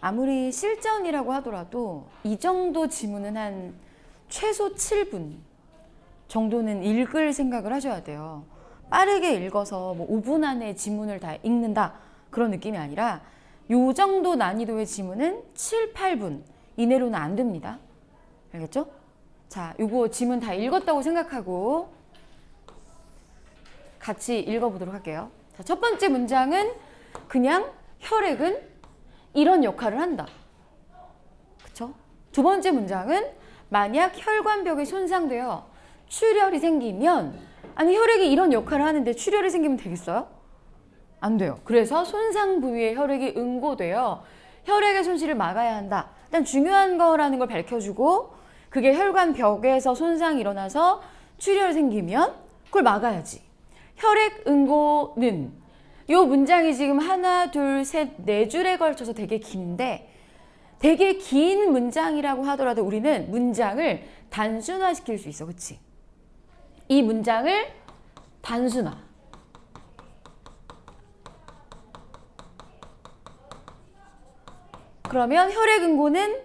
아무리 실전이라고 하더라도 이 정도 지문은 한 최소 7분 정도는 읽을 생각을 하셔야 돼요. 빠르게 읽어서 뭐 5분 안에 지문을 다 읽는다 그런 느낌이 아니라 요 정도 난이도의 지문은 7, 8분 이내로는 안 됩니다. 알겠죠? 자, 요거 지문 다 읽었다고 생각하고 같이 읽어보도록 할게요. 자, 첫 번째 문장은 그냥 혈액은 이런 역할을 한다. 그쵸? 두 번째 문장은 만약 혈관벽이 손상되어 출혈이 생기면, 아니 혈액이 이런 역할을 하는데 출혈이 생기면 되겠어요? 안 돼요. 그래서 손상 부위에 혈액이 응고되어 혈액의 손실을 막아야 한다. 일단 중요한 거라는 걸 밝혀주고, 그게 혈관벽에서 손상이 일어나서 출혈이 생기면 그걸 막아야지. 혈액 응고는, 요 문장이 지금 하나, 둘, 셋, 네 줄에 걸쳐서 되게 긴데, 되게 긴 문장이라고 하더라도 우리는 문장을 단순화시킬 수 있어. 그치? 이 문장을 단순화. 그러면 혈액 응고는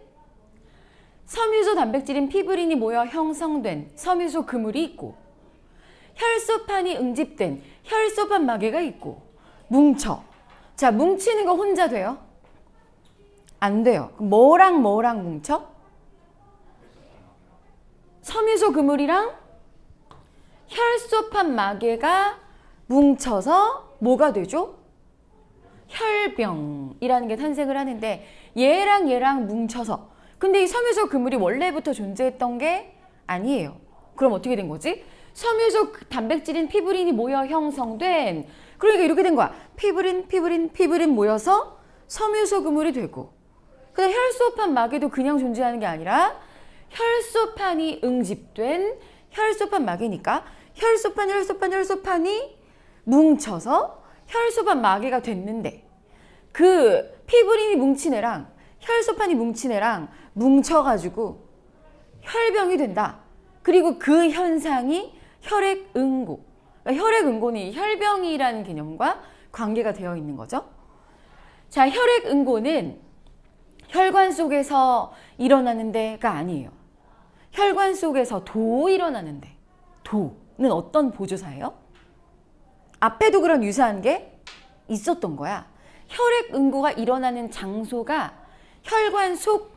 섬유소 단백질인 피브린이 모여 형성된 섬유소 그물이 있고, 혈소판이 응집된 혈소판 마개가 있고, 뭉쳐. 자, 뭉치는 거 혼자 돼요? 안 돼요. 뭐랑 뭐랑 뭉쳐? 섬유소 그물이랑 혈소판 마개가 뭉쳐서 뭐가 되죠? 혈병이라는 게 탄생을 하는데, 얘랑 얘랑 뭉쳐서, 근데 이 섬유소 그물이 원래부터 존재했던 게 아니에요. 그럼 어떻게 된 거지? 섬유소 단백질인 피브린이 모여 형성된, 그러니까 이렇게 된 거야. 피브린 모여서 섬유소 그물이 되고, 근데 혈소판 마개도 그냥 존재하는 게 아니라 혈소판이 응집된 혈소판 마개니까 혈소판이 뭉쳐서 혈소판 마개가 됐는데, 그 피브린이 뭉친 애랑 혈소판이 뭉친 애랑 뭉쳐가지고 혈병이 된다. 그리고 그 현상이 혈액 응고. 그러니까 혈액 응고는 혈병이라는 개념과 관계가 되어 있는 거죠. 자, 혈액 응고는 혈관 속에서 일어나는 데가 아니에요. 혈관 속에서 일어나는데, 도는 어떤 보조사예요? 앞에도 그런 유사한 게 있었던 거야. 혈액 응고가 일어나는 장소가 혈관 속,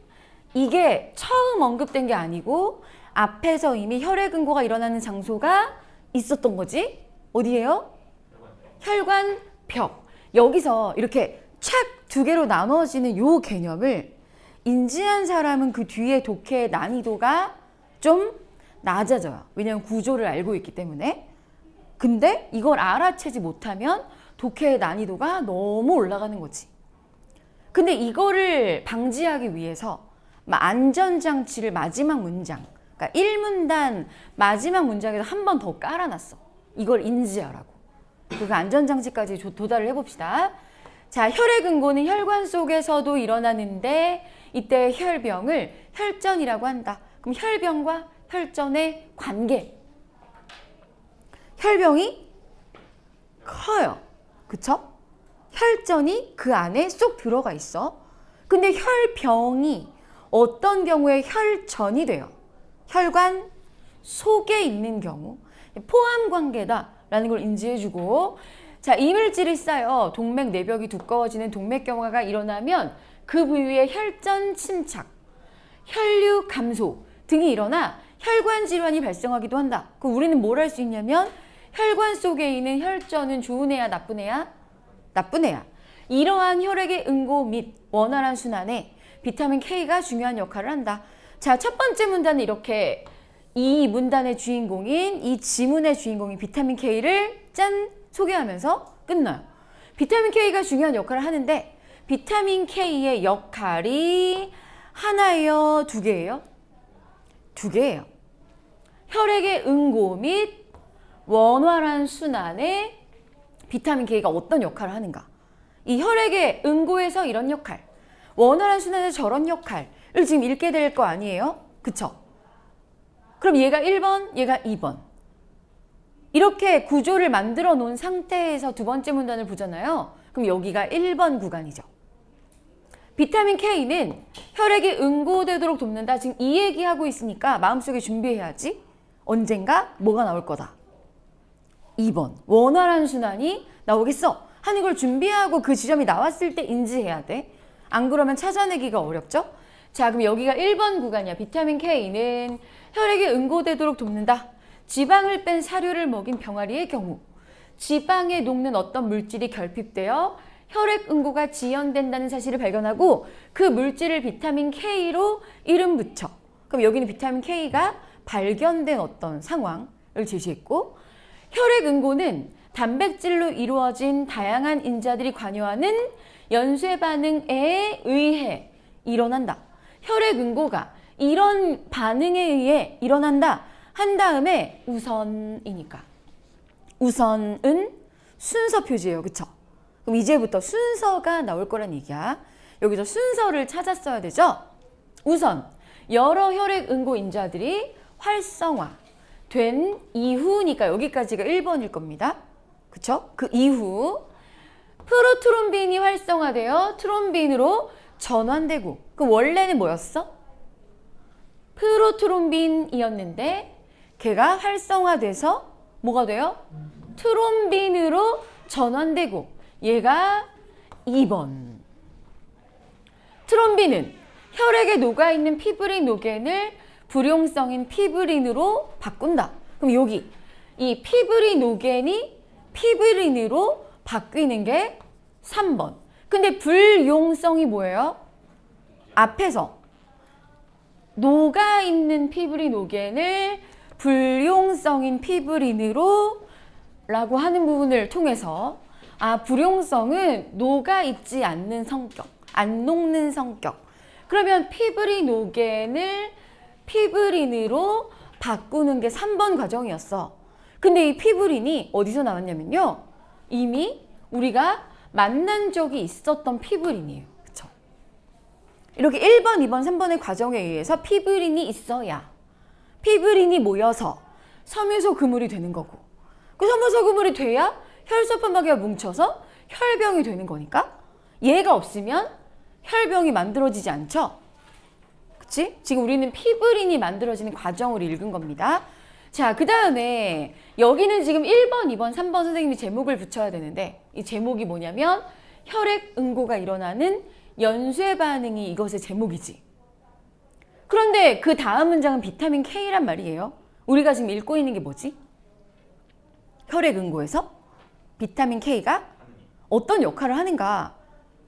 이게 처음 언급된 게 아니고 앞에서 이미 혈액 응고가 일어나는 장소가 있었던 거지. 어디예요? 혈관벽. 여기서 이렇게 착 두 개로 나눠지는 요 개념을 인지한 사람은 그 뒤에 독해의 난이도가 좀 낮아져요. 왜냐하면 구조를 알고 있기 때문에. 근데 이걸 알아채지 못하면 독해의 난이도가 너무 올라가는 거지. 근데 이거를 방지하기 위해서 안전장치를 마지막 문장, 그러니까 1문단 마지막 문장에서 한 번 더 깔아놨어. 이걸 인지하라고. 그 안전장치까지 도달을 해봅시다. 자, 혈액 응고는 혈관 속에서도 일어나는데 이때 혈병을 혈전이라고 한다. 그럼 혈병과 혈전의 관계. 혈병이 커요. 그쵸? 혈전이 그 안에 쏙 들어가 있어. 근데 혈병이 어떤 경우에 혈전이 돼요? 혈관 속에 있는 경우. 포함 관계다라는 걸 인지해주고, 자, 이물질이 쌓여 동맥 내벽이 두꺼워지는 동맥경화가 일어나면 그 부위에 혈전 침착, 혈류 감소 등이 일어나 혈관 질환이 발생하기도 한다. 그럼 우리는 뭘 할 수 있냐면 혈관 속에 있는 혈전은 좋은 애야, 나쁜 애야? 나쁜 애야. 이러한 혈액의 응고 및 원활한 순환에 비타민 K가 중요한 역할을 한다. 자, 첫 번째 문단은 이렇게 이 문단의 주인공인, 이 지문의 주인공인 비타민 K를 짠 소개하면서 끝나요. 비타민 K가 중요한 역할을 하는데, 비타민 K의 역할이 하나예요? 두 개예요? 두 개예요. 혈액의 응고 및 원활한 순환에 비타민 K가 어떤 역할을 하는가. 이 혈액의 응고에서 이런 역할, 원활한 순환에서 저런 역할을 지금 읽게 될 거 아니에요? 그쵸? 그럼 얘가 1번, 얘가 2번. 이렇게 구조를 만들어 놓은 상태에서 두 번째 문단을 보잖아요. 그럼 여기가 1번 구간이죠. 비타민 K는 혈액이 응고되도록 돕는다. 지금 이 얘기하고 있으니까 마음속에 준비해야지. 언젠가 뭐가 나올 거다. 2번. 원활한 순환이 나오겠어 하는 걸 준비하고 그 지점이 나왔을 때 인지해야 돼. 안 그러면 찾아내기가 어렵죠? 자, 그럼 여기가 1번 구간이야. 비타민 K는 혈액이 응고되도록 돕는다. 지방을 뺀 사료를 먹인 병아리의 경우 지방에 녹는 어떤 물질이 결핍되어 혈액 응고가 지연된다는 사실을 발견하고 그 물질을 비타민 K로 이름 붙여. 그럼 여기는 비타민 K가 발견된 어떤 상황을 제시했고, 혈액 응고는 단백질로 이루어진 다양한 인자들이 관여하는 연쇄 반응에 의해 일어난다. 혈액 응고가 이런 반응에 의해 일어난다 한 다음에 우선이니까. 우선은 순서 표지예요. 그쵸? 그럼 이제부터 순서가 나올 거란 얘기야. 여기서 순서를 찾았어야 되죠? 우선 여러 혈액 응고 인자들이 활성화된 이후니까 여기까지가 1번일 겁니다. 그쵸? 그 이후 프로트롬빈이 활성화되어 트롬빈으로 전환되고, 그럼 원래는 뭐였어? 프로트롬빈이었는데 걔가 활성화돼서 뭐가 돼요? 트롬빈으로 전환되고, 얘가 2번. 트롬빈은 혈액에 녹아있는 피브린 노겐을 불용성인 피브린으로 바꾼다. 그럼 여기 이 피브린 노겐이 피브린으로 바뀌는 게 3번. 근데 불용성이 뭐예요? 앞에서 녹아있는 피브린 노겐을 불용성인 피브린으로 라고 하는 부분을 통해서 불용성은 녹아있지 않는 성격, 안 녹는 성격. 그러면 피브린 노겐을 피브린으로 바꾸는 게 3번 과정이었어. 근데 이 피브린이 어디서 나왔냐면요, 이미 우리가 만난 적이 있었던 피브린이에요. 그쵸? 이렇게 1번, 2번, 3번의 과정에 의해서 피브린이 있어야 피브린이 모여서 섬유소 그물이 되는 거고, 그 섬유소 그물이 돼야 혈소판막이가 뭉쳐서 혈병이 되는 거니까 얘가 없으면 혈병이 만들어지지 않죠? 그치? 지금 우리는 피브린이 만들어지는 과정을 읽은 겁니다. 자, 그 다음에 여기는 지금 1번, 2번, 3번 선생님이 제목을 붙여야 되는데, 이 제목이 뭐냐면 혈액 응고가 일어나는 연쇄 반응이 이것의 제목이지. 그런데 그 다음 문장은 비타민 K란 말이에요. 우리가 지금 읽고 있는 게 뭐지? 혈액 응고에서 비타민 K가 어떤 역할을 하는가,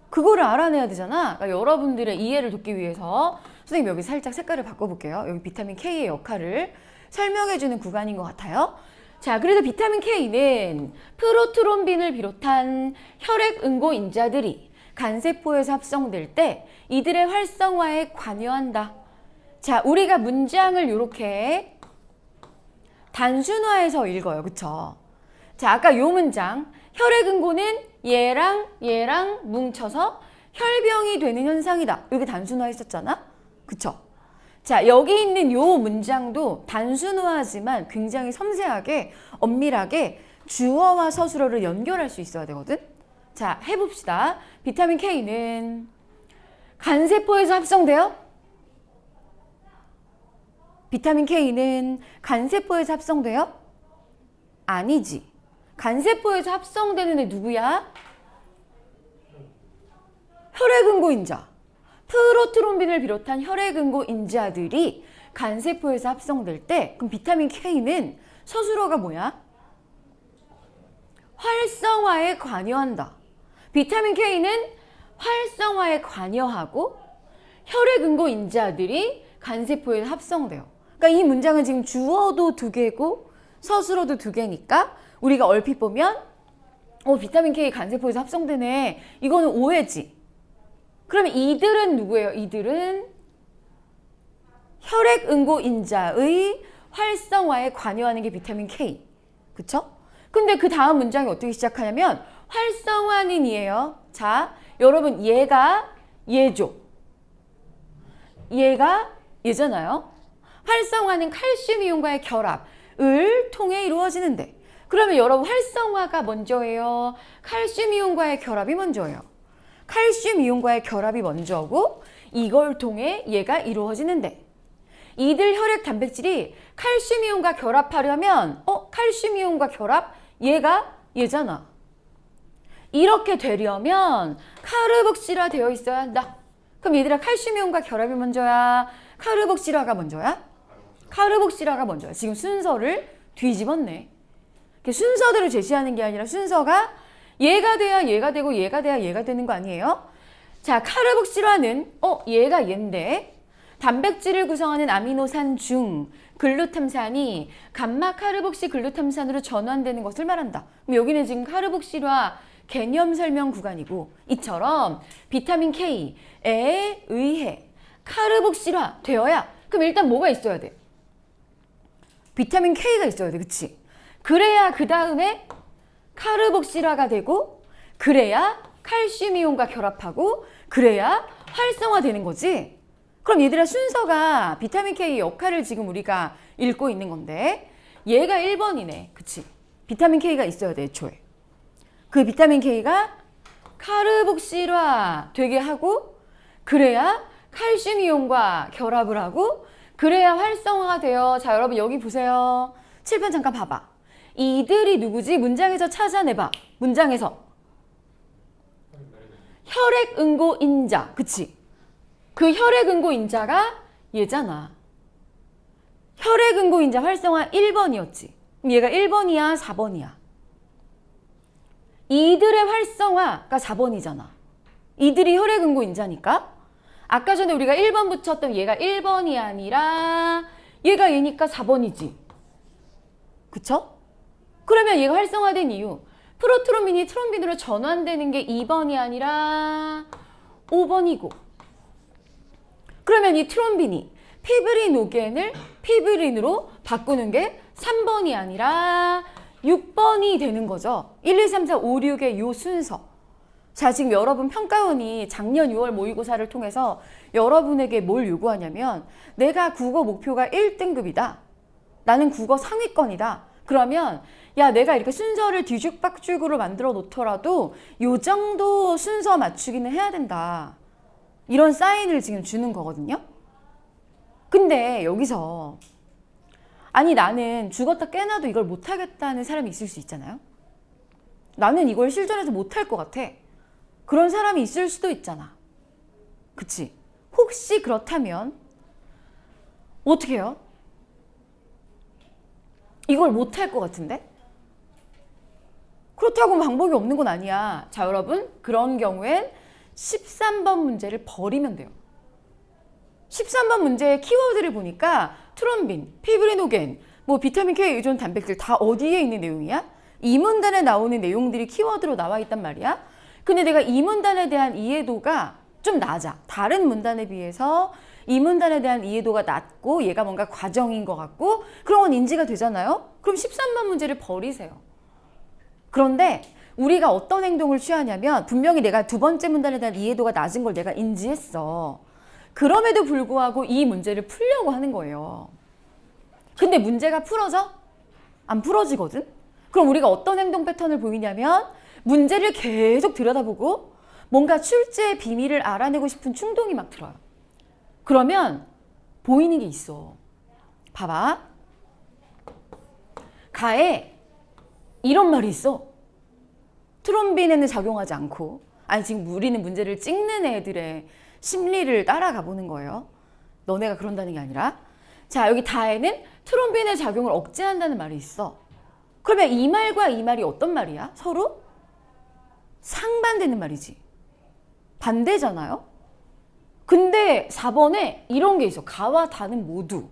그거를 알아내야 되잖아. 그러니까 여러분들의 이해를 돕기 위해서 선생님 여기 살짝 색깔을 바꿔볼게요. 여기 비타민 K의 역할을 설명해주는 구간인 것 같아요. 자, 그래서 비타민 K는 프로트롬빈을 비롯한 혈액 응고 인자들이 간세포에서 합성될 때 이들의 활성화에 관여한다. 자, 우리가 문장을 이렇게 단순화해서 읽어요. 그쵸? 자, 아까 요 문장 혈액 응고는 얘랑 뭉쳐서 혈병이 되는 현상이다. 이렇게 단순화했었잖아. 그쵸? 자, 여기 있는 요 문장도 단순화하지만 굉장히 섬세하게 엄밀하게 주어와 서술어를 연결할 수 있어야 되거든. 자, 해봅시다. 비타민 K는 간세포에서 합성돼요? 비타민 K는 간세포에서 합성돼요? 아니지. 간세포에서 합성되는 애 누구야? 혈액응고인자. 프로트롬빈을 비롯한 혈액응고인자들이 간세포에서 합성될 때, 그럼 비타민 K는 서술어가 뭐야? 활성화에 관여한다. 비타민 K는 활성화에 관여하고 혈액응고인자들이 간세포에 합성돼요. 그러니까 이 문장은 지금 주어도 2개고 서술어도 2개니까 우리가 얼핏 보면 비타민 K 간세포에서 합성되네. 이거는 오해지. 그러면 이들은 누구예요? 이들은 혈액응고인자의 활성화에 관여하는 게 비타민 K. 그쵸? 근데 그 다음 문장이 어떻게 시작하냐면 활성화는 이에요. 자, 여러분 얘가 얘죠. 얘가 얘잖아요. 활성화는 칼슘 이온과의 결합을 통해 이루어지는데, 그러면 여러분 활성화가 먼저예요? 칼슘 이온과의 결합이 먼저예요? 칼슘 이온과의 결합이 먼저고 이걸 통해 얘가 이루어지는데 이들 혈액 단백질이 칼슘 이온과 결합하려면 칼슘 이온과 결합 얘잖아. 이렇게 되려면 카르복실화 되어 있어야 한다. 그럼 얘들아 칼슘 이온과 결합이 먼저야? 카르복실화가 먼저야? 카르복실화가 먼저야. 지금 순서를 뒤집었네. 순서대로 제시하는 게 아니라 순서가 얘가 돼야 얘가 되고 얘가 돼야 얘가 되는 거 아니에요? 자, 카르복실화는 얘가 얘인데 단백질을 구성하는 아미노산 중 글루탐산이 감마 카르복시 글루탐산으로 전환되는 것을 말한다. 그럼 여기는 지금 카르복실화 개념 설명 구간이고 이처럼 비타민 K에 의해 카르복실화 되어야 그럼 일단 뭐가 있어야 돼? 비타민 K가 있어야 돼. 그치? 그래야 그 다음에 카르복실화가 되고 그래야 칼슘 이온과 결합하고 그래야 활성화되는 거지. 그럼 얘들아 순서가 비타민 K 역할을 지금 우리가 읽고 있는 건데 얘가 1번이네. 그치? 비타민 K가 있어야 돼. 애초에. 그 비타민 K가 카르복실화 되게 하고 그래야 칼슘 이온과 결합을 하고 그래야 활성화가 돼요. 자, 여러분 여기 보세요. 칠판 잠깐 봐봐. 이들이 누구지? 문장에서 찾아내봐. 문장에서. 혈액응고인자. 그치? 그 혈액응고인자가 얘잖아. 혈액응고인자 활성화 1번이었지. 그럼 얘가 1번이야? 4번이야? 이들의 활성화가 4번이잖아. 이들이 혈액응고인자니까. 아까 전에 우리가 1번 붙였던 얘가 1번이 아니라 얘가 얘니까 4번이지. 그쵸? 그러면 얘가 활성화된 이유 프로트롬빈이 트롬빈으로 전환되는 게 2번이 아니라 5번이고 그러면 이 트롬빈이 피브리노겐을 피브린으로 바꾸는 게 3번이 아니라 6번이 되는 거죠. 1, 2, 3, 4, 5, 6의 요 순서. 자, 지금 여러분 평가원이 작년 6월 모의고사를 통해서 여러분에게 뭘 요구하냐면 내가 국어 목표가 1등급이다. 나는 국어 상위권이다. 그러면 야, 내가 이렇게 순서를 뒤죽박죽으로 만들어 놓더라도 요 정도 순서 맞추기는 해야 된다. 이런 사인을 지금 주는 거거든요. 근데 여기서 아니 나는 죽었다 깨나도 이걸 못하겠다는 사람이 있을 수 있잖아요. 나는 이걸 실전에서 못할 것 같아. 그런 사람이 있을 수도 있잖아. 그치? 혹시 그렇다면 어떻게 해요? 이걸 못할 것 같은데? 그렇다고 방법이 없는 건 아니야. 자, 여러분 그런 경우엔 13번 문제를 버리면 돼요. 13번 문제의 키워드를 보니까 트롬빈, 피브리노겐, 뭐 비타민 K 의존 단백질 다 어디에 있는 내용이야? 이 문단에 나오는 내용들이 키워드로 나와 있단 말이야. 근데 내가 이 문단에 대한 이해도가 좀 낮아. 다른 문단에 비해서 이 문단에 대한 이해도가 낮고 얘가 뭔가 과정인 것 같고 그런 건 인지가 되잖아요. 그럼 13번 문제를 버리세요. 그런데 우리가 어떤 행동을 취하냐면 분명히 내가 두 번째 문단에 대한 이해도가 낮은 걸 내가 인지했어. 그럼에도 불구하고 이 문제를 풀려고 하는 거예요. 근데 문제가 풀어져? 안 풀어지거든? 그럼 우리가 어떤 행동 패턴을 보이냐면 문제를 계속 들여다보고 뭔가 출제의 비밀을 알아내고 싶은 충동이 막 들어요. 그러면 보이는 게 있어. 봐봐. 가에 이런 말이 있어. 트롬빈에는 작용하지 않고 아니 지금 우리는 문제를 찍는 애들의 심리를 따라가 보는 거예요. 너네가 그런다는 게 아니라 자 여기 다에는 트롬빈의 작용을 억제한다는 말이 있어. 그러면 이 말과 이 말이 어떤 말이야? 서로 상반되는 말이지. 반대잖아요? 근데 4번에 이런 게 있어. 가와 다는 모두.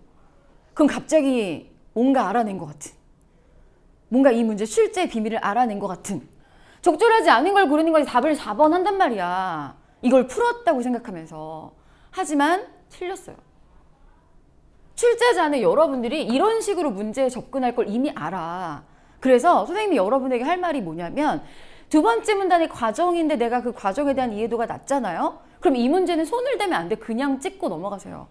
그럼 갑자기 뭔가 알아낸 것 같은. 뭔가 이 문제 출제의 비밀을 알아낸 것 같은. 적절하지 않은 걸 고르는 거지 답을 4번 한단 말이야. 이걸 풀었다고 생각하면서. 하지만 틀렸어요. 출제자는 여러분들이 이런 식으로 문제에 접근할 걸 이미 알아. 그래서 선생님이 여러분에게 할 말이 뭐냐면 두 번째 문단이 과정인데 내가 그 과정에 대한 이해도가 낮잖아요. 그럼 이 문제는 손을 대면 안 돼. 그냥 찍고 넘어가세요.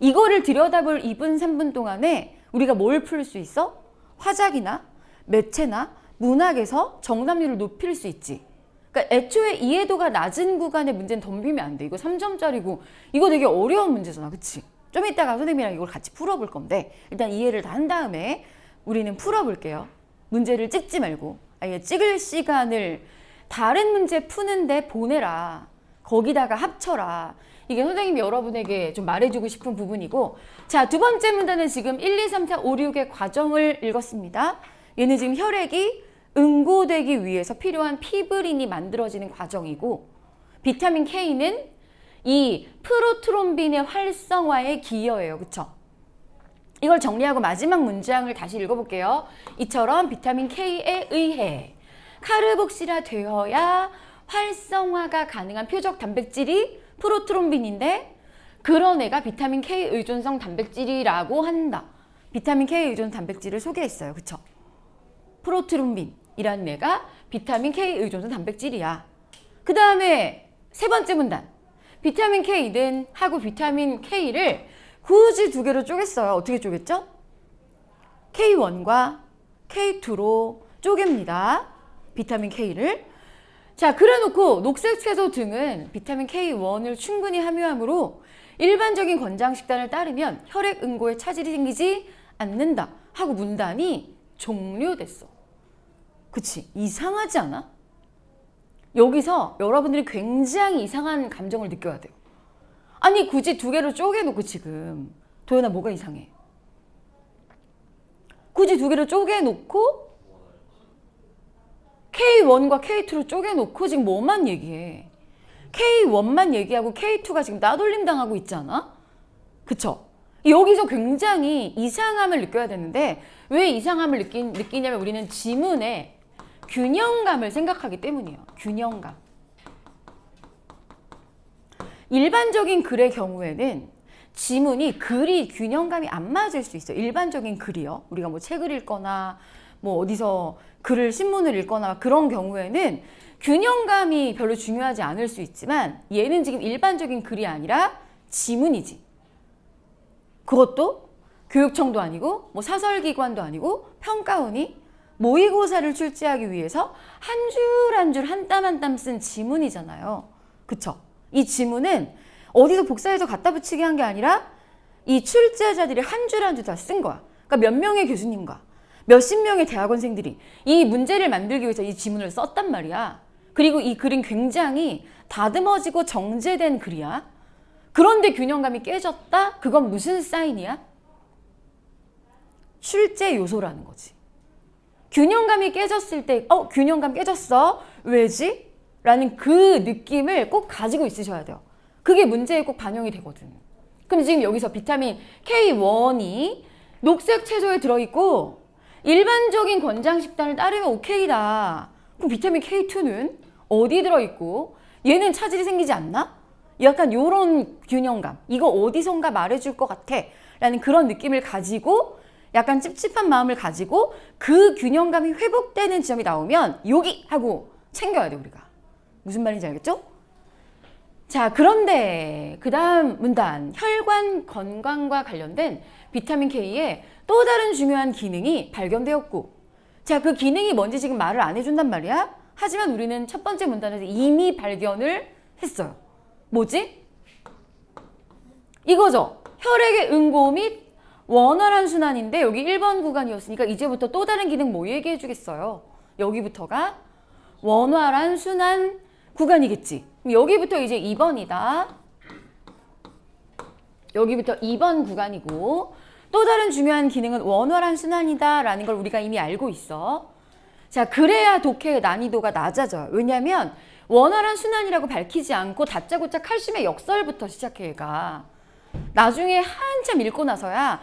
이거를 들여다볼 2분, 3분 동안에 우리가 뭘 풀 수 있어? 화작이나 매체나 문학에서 정답률을 높일 수 있지. 그러니까 그러니까 애초에 이해도가 낮은 구간의 문제는 덤비면 안 돼. 이거 3점짜리고 이거 되게 어려운 문제잖아. 그치? 좀 이따가 선생님이랑 이걸 같이 풀어볼 건데 일단 이해를 다 한 다음에 우리는 풀어볼게요. 문제를 찍지 말고 아예 찍을 시간을 다른 문제 푸는데 보내라. 거기다가 합쳐라. 이게 선생님이 여러분에게 좀 말해주고 싶은 부분이고 자, 두 번째 문단은 지금 1, 2, 3, 4, 5, 6의 과정을 읽었습니다. 얘는 지금 혈액이 응고되기 위해서 필요한 피브린이 만들어지는 과정이고 비타민 K는 이 프로트롬빈의 활성화에 기여해요. 그쵸? 이걸 정리하고 마지막 문장을 다시 읽어볼게요. 이처럼 비타민 K에 의해 카르복실화 되어야 활성화가 가능한 표적 단백질이 프로트롬빈인데 그런 애가 비타민 K 의존성 단백질이라고 한다. 비타민 K 의존 단백질을 소개했어요. 그쵸? 프로트롬빈이라는 애가 비타민 K 의존성 단백질이야. 그 다음에 세 번째 문단. 비타민 K는 하고 비타민 K를 굳이 두 개로 쪼갰어요. 어떻게 쪼갰죠? K1과 K2로 쪼갭니다. 비타민 K를. 자, 그래놓고 녹색 채소 등은 비타민 K1을 충분히 함유하므로 일반적인 권장 식단을 따르면 혈액 응고에 차질이 생기지 않는다 하고 문단이 종료됐어. 그치? 이상하지 않아? 여기서 여러분들이 굉장히 이상한 감정을 느껴야 돼요. 아니 굳이 두 개로 쪼개놓고 지금 도연아 뭐가 이상해? 굳이 두 개로 쪼개놓고 K1과 K2로 쪼개놓고 지금 뭐만 얘기해? K1만 얘기하고 K2가 지금 따돌림 당하고 있잖아? 그쵸? 여기서 굉장히 이상함을 느껴야 되는데 왜 이상함을 느끼냐면 우리는 지문에 균형감을 생각하기 때문이에요. 균형감. 일반적인 글의 경우에는 지문이 글이 균형감이 안 맞을 수 있어요. 일반적인 글이요. 우리가 뭐 책을 읽거나 뭐 어디서 글을 신문을 읽거나 그런 경우에는 균형감이 별로 중요하지 않을 수 있지만 얘는 지금 일반적인 글이 아니라 지문이지. 그것도 교육청도 아니고 뭐 사설기관도 아니고 평가원이 모의고사를 출제하기 위해서 한 줄 한 줄 한 땀 한 땀 쓴 지문이잖아요. 그쵸? 이 지문은 어디서 복사해서 갖다 붙이게 한 게 아니라 이 출제자들이 한 줄 한 줄 다 쓴 거야. 그러니까 몇 명의 교수님과 몇십 명의 대학원생들이 이 문제를 만들기 위해서 이 지문을 썼단 말이야. 그리고 이 글은 굉장히 다듬어지고 정제된 글이야. 그런데 균형감이 깨졌다? 그건 무슨 사인이야? 출제 요소라는 거지. 균형감이 깨졌을 때 균형감 깨졌어. 왜지? 라는 그 느낌을 꼭 가지고 있으셔야 돼요. 그게 문제에 꼭 반영이 되거든. 그럼 지금 여기서 비타민 K1이 녹색 채소에 들어있고 일반적인 권장 식단을 따르면 오케이다. 그럼 비타민 K2는 어디 들어있고 얘는 차질이 생기지 않나? 약간 요런 균형감. 이거 어디선가 말해줄 것 같아. 라는 그런 느낌을 가지고 약간 찝찝한 마음을 가지고 그 균형감이 회복되는 지점이 나오면 여기 하고 챙겨야 돼 우리가. 무슨 말인지 알겠죠? 자, 그런데 그 다음 문단 혈관 건강과 관련된 비타민 K의 또 다른 중요한 기능이 발견되었고 자, 그 기능이 뭔지 지금 말을 안 해준단 말이야. 하지만 우리는 첫 번째 문단에서 이미 발견을 했어요. 뭐지? 이거죠. 혈액의 응고 및 원활한 순환인데 여기 1번 구간이었으니까 이제부터 또 다른 기능 뭐 얘기해 주겠어요? 여기부터가 원활한 순환 구간이겠지. 여기부터 이제 2번이다. 여기부터 2번 구간이고 또 다른 중요한 기능은 원활한 순환이다 라는 걸 우리가 이미 알고 있어. 자, 그래야 독해의 난이도가 낮아져요. 왜냐면 원활한 순환이라고 밝히지 않고 다짜고짜 칼슘의 역설부터 시작해 얘가. 나중에 한참 읽고 나서야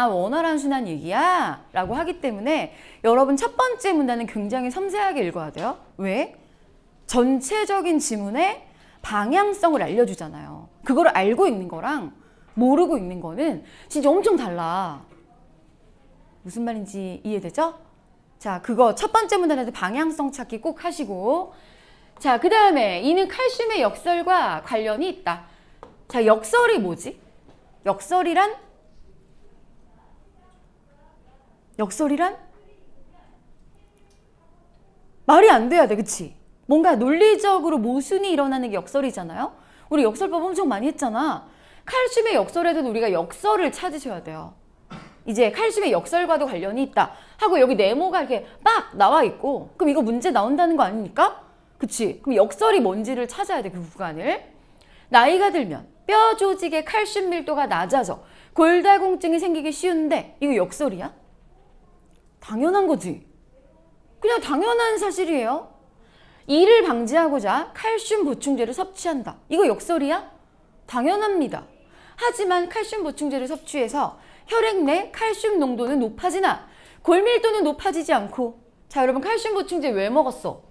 원활한 순환 얘기야 라고 하기 때문에 여러분 첫 번째 문단은 굉장히 섬세하게 읽어야 돼요. 왜? 전체적인 지문의 방향성을 알려주잖아요. 그걸 알고 있는 거랑 모르고 있는 거는 진짜 엄청 달라. 무슨 말인지 이해되죠? 자, 그거 첫 번째 문단에서 방향성 찾기 꼭 하시고 자, 그 다음에 이는 칼슘의 역설과 관련이 있다. 자, 역설이 뭐지? 역설이란? 역설이란? 말이 안 돼야 돼, 그치? 뭔가 논리적으로 모순이 일어나는 게 역설이잖아요. 우리 역설법 엄청 많이 했잖아. 칼슘의 역설에서도 우리가 역설을 찾으셔야 돼요. 이제 칼슘의 역설과도 관련이 있다 하고 여기 네모가 이렇게 빡 나와 있고 그럼 이거 문제 나온다는 거 아닙니까? 그치? 그럼 역설이 뭔지를 찾아야 돼, 그 구간을. 나이가 들면 뼈 조직의 칼슘 밀도가 낮아져 골다공증이 생기기 쉬운데 이거 역설이야? 당연한 거지. 그냥 당연한 사실이에요. 이를 방지하고자 칼슘 보충제를 섭취한다. 이거 역설이야? 당연합니다. 하지만 칼슘 보충제를 섭취해서 혈액 내 칼슘 농도는 높아지나 골밀도는 높아지지 않고, 자 여러분 칼슘 보충제 왜 먹었어?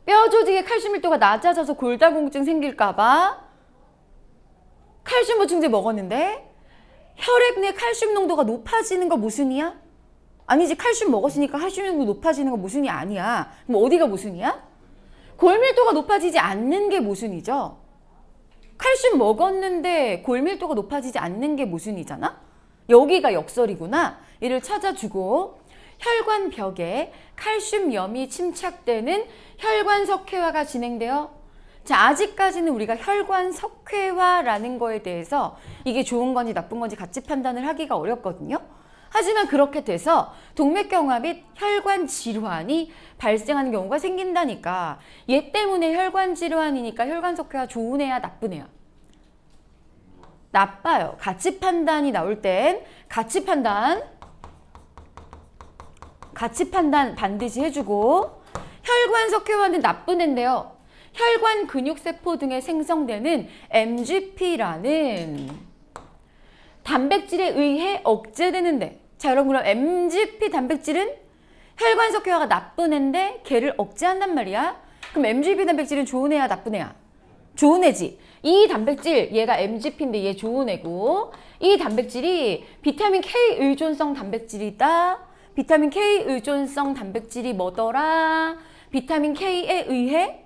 뼈 조직의 칼슘 밀도가 낮아져서 골다공증 생길까봐 칼슘 보충제 먹었는데 혈액 내 칼슘 농도가 높아지는 거 모순이야? 아니지, 칼슘 먹었으니까 칼슘 농도 높아지는 거 모순이 아니야. 그럼 어디가 모순이야? 골밀도가 높아지지 않는 게 모순이죠. 칼슘 먹었는데 골밀도가 높아지지 않는 게 모순이잖아? 여기가 역설이구나. 이를 찾아주고 혈관벽에 칼슘염이 침착되는 혈관석회화가 진행되어, 자 아직까지는 우리가 혈관석회화라는 거에 대해서 이게 좋은 건지 나쁜 건지 같이 판단을 하기가 어렵거든요. 하지만 그렇게 돼서 동맥경화 및 혈관 질환이 발생하는 경우가 생긴다니까. 얘 때문에 혈관 질환이니까 혈관석회화 좋은 애야 나쁜 애야? 나빠요. 가치 판단이 나올 땐 가치 판단 반드시 해주고, 혈관석회화는 나쁜 애인데요. 혈관 근육세포 등에 생성되는 MGP라는 단백질에 의해 억제되는데, 자 여러분 그럼 MGP 단백질은 혈관석회화가 나쁜 애인데 걔를 억제한단 말이야. 그럼 MGP 단백질은 좋은 애야 나쁜 애야? 좋은 애지. 이 단백질 얘가 MGP인데 얘 좋은 애고, 이 단백질이 비타민 K 의존성 단백질이다. 비타민 K 의존성 단백질이 뭐더라? 비타민 K에 의해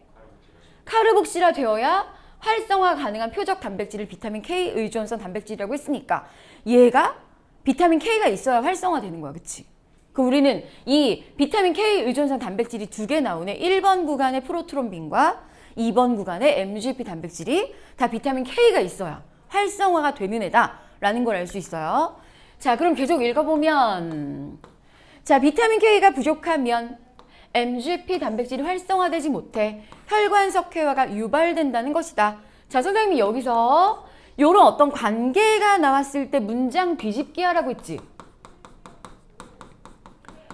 카르복실화 되어야 활성화 가능한 표적 단백질을 비타민 K 의존성 단백질이라고 했으니까 얘가 비타민 K가 있어야 활성화되는 거야. 그치? 그럼 우리는 이 비타민 K 의존성 단백질이 두 개 나오네. 1번 구간의 프로트롬빈과 2번 구간의 MGP 단백질이 다 비타민 K가 있어야 활성화가 되는 애다 라는 걸 알 수 있어요. 자 그럼 계속 읽어보면, 자 비타민 K가 부족하면 MGP 단백질이 활성화되지 못해 혈관석회화가 유발된다는 것이다. 자 선생님이 여기서 요런 어떤 관계가 나왔을 때 문장 뒤집기 하라고 했지.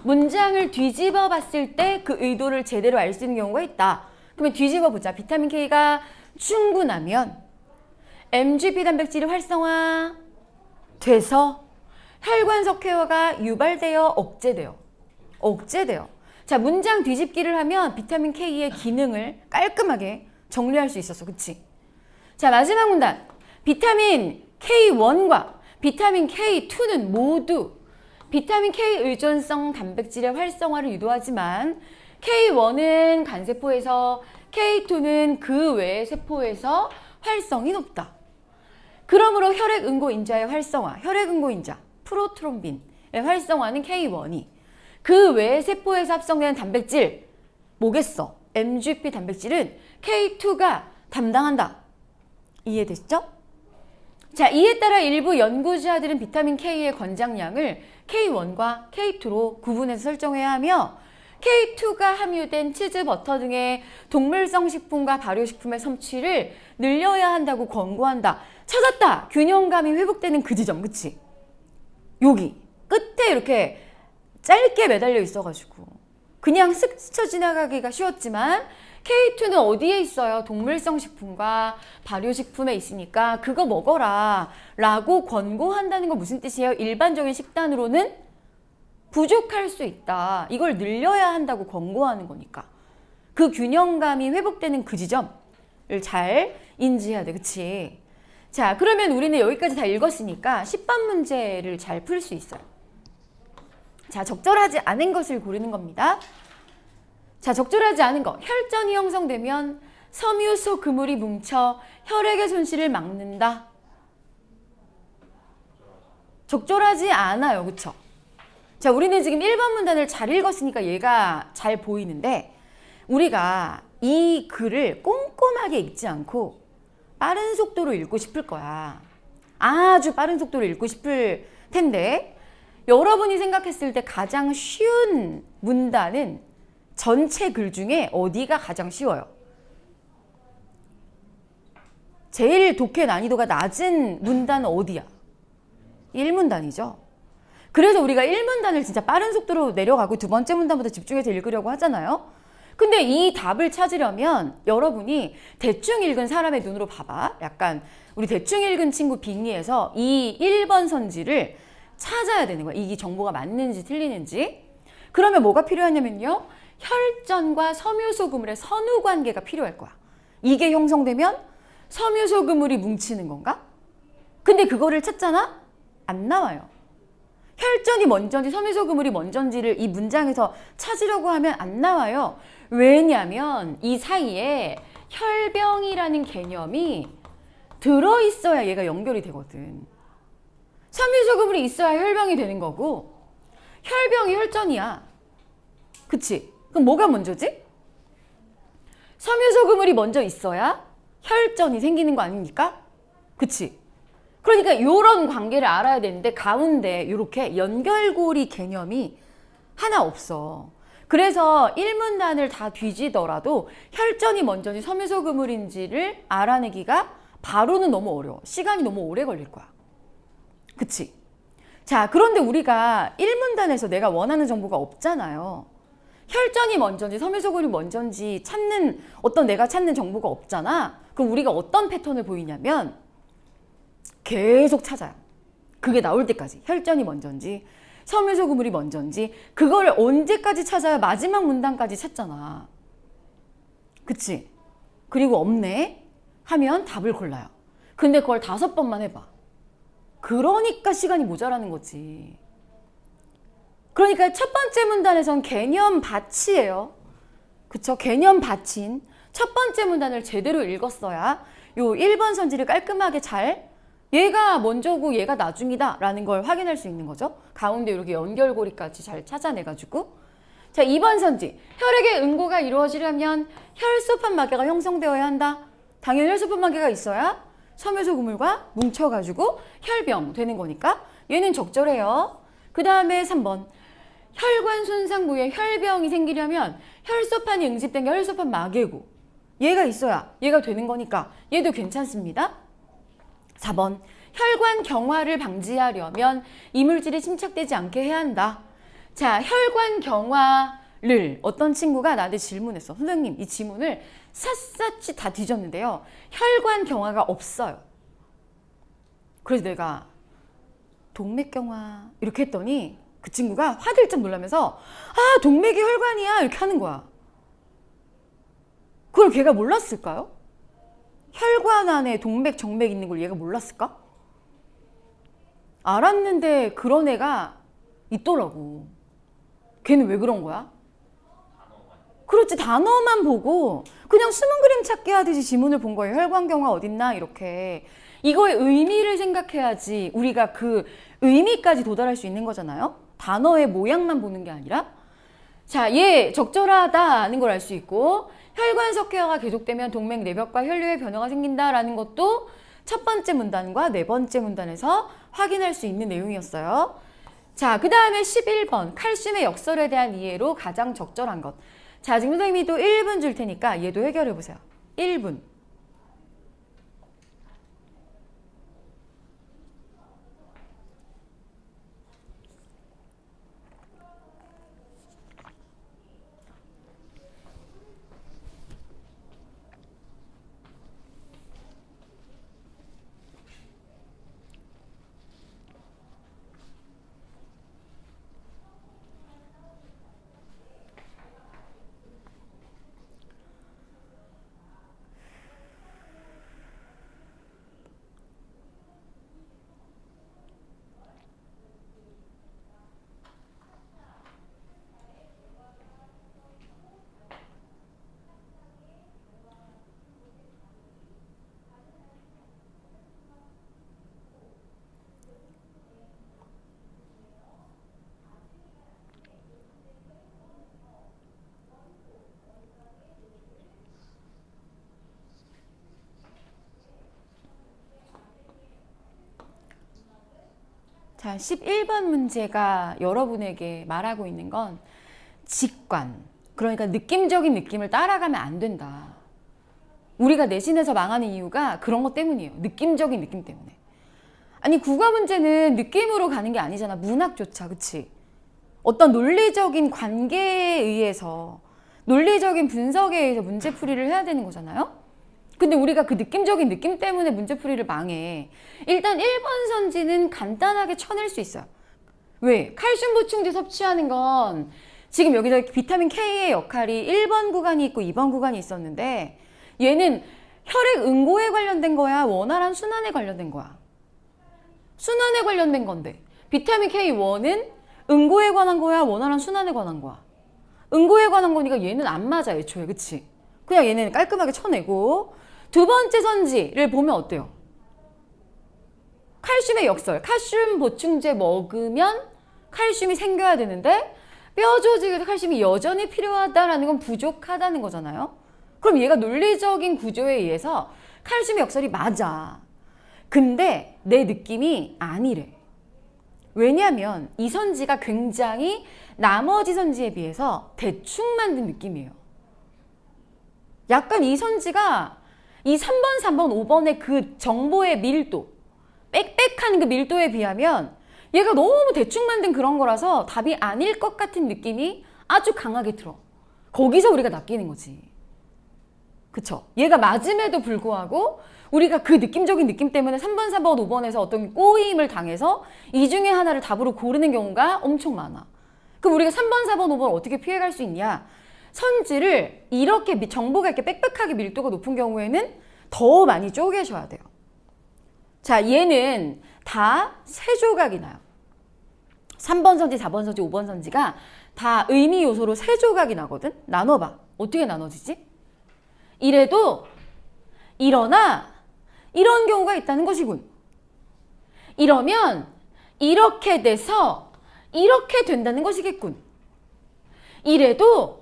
문장을 뒤집어 봤을 때 그 의도를 제대로 알 수 있는 경우가 있다. 그러면 뒤집어 보자. 비타민 K가 충분하면 MGP 단백질이 활성화돼서 혈관석회화가 유발되어 억제돼요. 자 문장 뒤집기를 하면 비타민 K의 기능을 깔끔하게 정리할 수 있었어. 그치? 자 마지막 문단. 비타민 K1과 비타민 K2는 모두 비타민 K 의존성 단백질의 활성화를 유도하지만 K1은 간세포에서, K2는 그 외의 세포에서 활성이 높다. 그러므로 혈액응고인자의 활성화, 혈액응고인자, 프로트롬빈의 활성화는 K1이, 그 외의 세포에서 합성되는 단백질, 뭐겠어? MGP 단백질은 K2가 담당한다. 이해됐죠? 자, 이에 따라 일부 연구자들은 비타민 K의 권장량을 K1과 K2로 구분해서 설정해야 하며, K2가 함유된 치즈, 버터 등의 동물성 식품과 발효식품의 섭취를 늘려야 한다고 권고한다. 찾았다! 균형감이 회복되는 그 지점, 그치? 여기 끝에 이렇게 짧게 매달려 있어가지고 그냥 스쳐 지나가기가 쉬웠지만 K2는 어디에 있어요? 동물성 식품과 발효식품에 있으니까 그거 먹어라 라고 권고한다는 건 무슨 뜻이에요? 일반적인 식단으로는 부족할 수 있다. 이걸 늘려야 한다고 권고하는 거니까. 그 균형감이 회복되는 그 지점을 잘 인지해야 돼. 그치? 자, 그러면 우리는 여기까지 다 읽었으니까 10번 문제를 잘 풀 수 있어요. 자, 적절하지 않은 것을 고르는 겁니다. 자, 적절하지 않은 거. 혈전이 형성되면 섬유소 그물이 뭉쳐 혈액의 손실을 막는다. 적절하지 않아요. 그쵸? 자, 우리는 지금 1번 문단을 잘 읽었으니까 얘가 잘 보이는데, 우리가 이 글을 꼼꼼하게 읽지 않고 빠른 속도로 읽고 싶을 거야. 아주 빠른 속도로 읽고 싶을 텐데 여러분이 생각했을 때 가장 쉬운 문단은 전체 글 중에 어디가 가장 쉬워요? 제일 독해 난이도가 낮은 문단은 어디야? 1문단이죠. 그래서 우리가 1문단을 진짜 빠른 속도로 내려가고 두 번째 문단부터 집중해서 읽으려고 하잖아요. 근데 이 답을 찾으려면 여러분이 대충 읽은 사람의 눈으로 봐봐. 약간 우리 대충 읽은 친구 빙의해서 이 1번 선지를 찾아야 되는 거야. 이게 정보가 맞는지 틀리는지. 그러면 뭐가 필요하냐면요. 혈전과 섬유소 그물의 선후 관계가 필요할 거야. 이게 형성되면 섬유소 그물이 뭉치는 건가? 근데 그거를 찾잖아? 안 나와요. 혈전이 먼저인지 섬유소 그물이 먼저인지를 이 문장에서 찾으려고 하면 안 나와요. 왜냐면 이 사이에 혈병이라는 개념이 들어있어야 얘가 연결이 되거든. 섬유소 그물이 있어야 혈병이 되는 거고 혈병이 혈전이야. 그치? 그럼 뭐가 먼저지? 섬유소 그물이 먼저 있어야 혈전이 생기는 거 아닙니까? 그치? 그러니까 이런 관계를 알아야 되는데 가운데 이렇게 연결고리 개념이 하나 없어. 그래서 1문단을 다 뒤지더라도 혈전이 먼저인지 섬유소 그물인지를 알아내기가 바로는 너무 어려워. 시간이 너무 오래 걸릴 거야. 그치? 자, 그런데 우리가 1문단에서 내가 원하는 정보가 없잖아요. 혈전이 먼저인지 섬유소 그물이 먼저인지 찾는 어떤 내가 찾는 정보가 없잖아. 그럼 우리가 어떤 패턴을 보이냐면 계속 찾아요. 그게 나올 때까지. 혈전이 먼저인지 섬유소 그물이 먼저인지 그걸 언제까지 찾아야 마지막 문단까지 찾잖아. 그치? 그리고 없네 하면 답을 골라요. 근데 그걸 5번만 해봐. 그러니까 시간이 모자라는 거지. 그러니까 첫 번째 문단에선 개념 받치예요. 그쵸? 개념 받친 첫 번째 문단을 제대로 읽었어야 요 1번 선지를 깔끔하게 잘 얘가 먼저고 얘가 나중이다 라는 걸 확인할 수 있는 거죠. 가운데 이렇게 연결고리까지 잘 찾아내가지고. 자, 2번 선지. 혈액의 응고가 이루어지려면 혈소판막개가 형성되어야 한다. 당연히 혈소판막개가 있어야 섬유소 그물과 뭉쳐가지고 혈병 되는 거니까 얘는 적절해요. 그 다음에 3번. 혈관 손상 부위에 혈병이 생기려면 혈소판이 응집된 게 혈소판 막개고 얘가 있어야 얘가 되는 거니까 얘도 괜찮습니다. 4번. 혈관 경화를 방지하려면 이물질이 침착되지 않게 해야 한다. 자, 혈관 경화를 어떤 친구가 나한테 질문했어. 선생님, 이 지문을 샅샅이 다 뒤졌는데요. 혈관 경화가 없어요. 그래서 내가 동맥 경화 이렇게 했더니 그 친구가 화들짝 놀라면서 아, 동맥이 혈관이야 이렇게 하는 거야. 그걸 걔가 몰랐을까요? 혈관 안에 동맥, 정맥 있는 걸 얘가 몰랐을까? 알았는데 그런 애가 있더라고. 걔는 왜 그런 거야? 그렇지, 단어만 보고 그냥 숨은 그림 찾기 하듯이 지문을 본 거예요. 혈관경화 어딨나 이렇게. 이거의 의미를 생각해야지 우리가 그 의미까지 도달할 수 있는 거잖아요. 단어의 모양만 보는 게 아니라. 자, 얘 적절하다는 걸 알 수 있고 혈관 석회화가 계속되면 동맥 내벽과 혈류의 변화가 생긴다라는 것도 첫 번째 문단과 네 번째 문단에서 확인할 수 있는 내용이었어요. 자, 그 다음에 11번 칼슘의 역설에 대한 이해로 가장 적절한 것. 자, 지금 선생님이 또 1분 줄 테니까 얘도 해결해 보세요. 1분. 자, 11번 문제가 여러분에게 말하고 있는 건 직관, 그러니까 느낌적인 느낌을 따라가면 안 된다. 우리가 내신에서 망하는 이유가 그런 것 때문이에요. 느낌적인 느낌 때문에. 아니, 국어 문제는 느낌으로 가는 게 아니잖아. 문학조차, 그치? 어떤 논리적인 관계에 의해서, 논리적인 분석에 의해서 문제풀이를 해야 되는 거잖아요? 근데 우리가 그 느낌적인 느낌 때문에 문제풀이를 망해. 일단 1번 선지는 간단하게 쳐낼 수 있어요. 왜? 칼슘 보충제 섭취하는 건 지금 여기서 비타민 K의 역할이 1번 구간이 있고 2번 구간이 있었는데 얘는 혈액 응고에 관련된 거야? 원활한 순환에 관련된 거야? 순환에 관련된 건데 비타민 K1은 응고에 관한 거야? 원활한 순환에 관한 거야? 응고에 관한 거니까 얘는 안 맞아, 애초에. 그치? 그냥 얘는 깔끔하게 쳐내고 두 번째 선지를 보면 어때요? 칼슘의 역설. 칼슘 보충제 먹으면 칼슘이 생겨야 되는데 뼈 조직에서 칼슘이 여전히 필요하다라는 건 부족하다는 거잖아요. 그럼 얘가 논리적인 구조에 의해서 칼슘의 역설이 맞아. 근데 내 느낌이 아니래. 왜냐하면 이 선지가 굉장히 나머지 선지에 비해서 대충 만든 느낌이에요. 약간 이 선지가 이 3번, 3번, 5번의 그 정보의 밀도, 빽빽한 그 밀도에 비하면 얘가 너무 대충 만든 그런 거라서 답이 아닐 것 같은 느낌이 아주 강하게 들어. 거기서 우리가 낚이는 거지. 그쵸? 얘가 맞음에도 불구하고 우리가 그 느낌적인 느낌 때문에 3번, 4번, 5번에서 어떤 꼬임을 당해서 이 중에 하나를 답으로 고르는 경우가 엄청 많아. 그럼 우리가 3번, 4번, 5번 어떻게 피해갈 수 있냐? 선지를 이렇게 정보가 이렇게 빽빽하게 밀도가 높은 경우에는 더 많이 쪼개셔야 돼요. 자, 얘는 다 세 조각이 나요. 3번 선지, 4번 선지, 5번 선지가 다 의미 요소로 세 조각이 나거든? 나눠봐. 어떻게 나눠지지? 이래도 일어나 이런 경우가 있다는 것이군. 이러면 이렇게 돼서 이렇게 된다는 것이겠군. 이래도